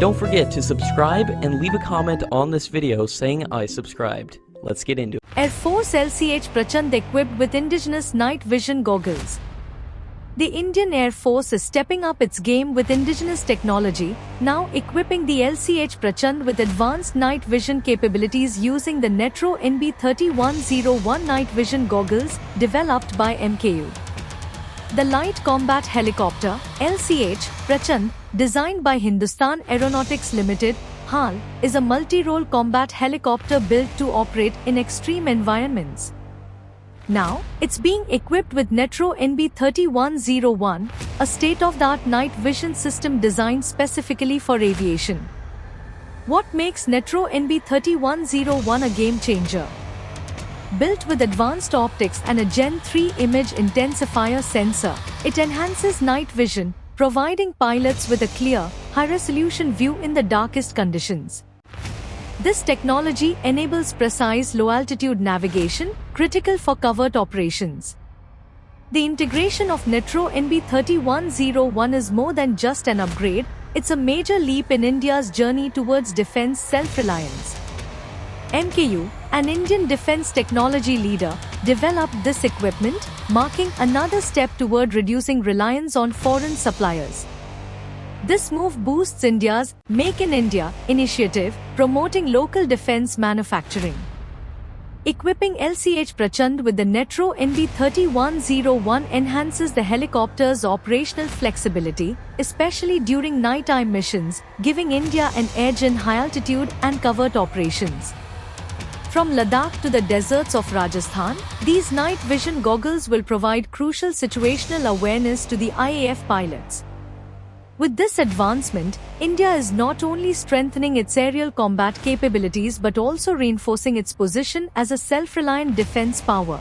Don't forget to subscribe and leave a comment on this video saying I subscribed. Let's get into it. Air Force LCH Prachand equipped with indigenous night vision goggles. The Indian Air Force is stepping up its game with indigenous technology, now equipping the LCH Prachand with advanced night vision capabilities using the Netro NB3101 night vision goggles developed by MKU. The Light Combat Helicopter LCH Prachand, designed by Hindustan Aeronautics Limited (HAL), is a multi-role combat helicopter built to operate in extreme environments. Now, it's being equipped with Netro NB3101, a state-of-the-art night vision system designed specifically for aviation. What makes Netro NB3101 a game-changer? Built with advanced optics and a Gen 3 image intensifier sensor, it enhances night vision, providing pilots with a clear, high-resolution view in the darkest conditions. This technology enables precise low-altitude navigation, critical for covert operations. The integration of Netro NB3101 is more than just an upgrade, it's a major leap in India's journey towards defense self-reliance. MKU, an Indian defense technology leader, developed this equipment, marking another step toward reducing reliance on foreign suppliers. This move boosts India's Make in India initiative, promoting local defense manufacturing. Equipping LCH Prachand with the Netro NB3101 enhances the helicopter's operational flexibility, especially during nighttime missions, giving India an edge in high-altitude and covert operations. From Ladakh to the deserts of Rajasthan, these night vision goggles will provide crucial situational awareness to the IAF pilots. With this advancement, India is not only strengthening its aerial combat capabilities but also reinforcing its position as a self-reliant defense power.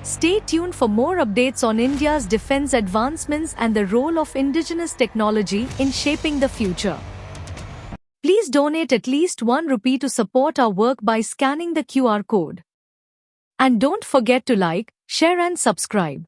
Stay tuned for more updates on India's defense advancements and the role of indigenous technology in shaping the future. Please donate at least ₹1 to support our work by scanning the QR code. And don't forget to like, share and subscribe.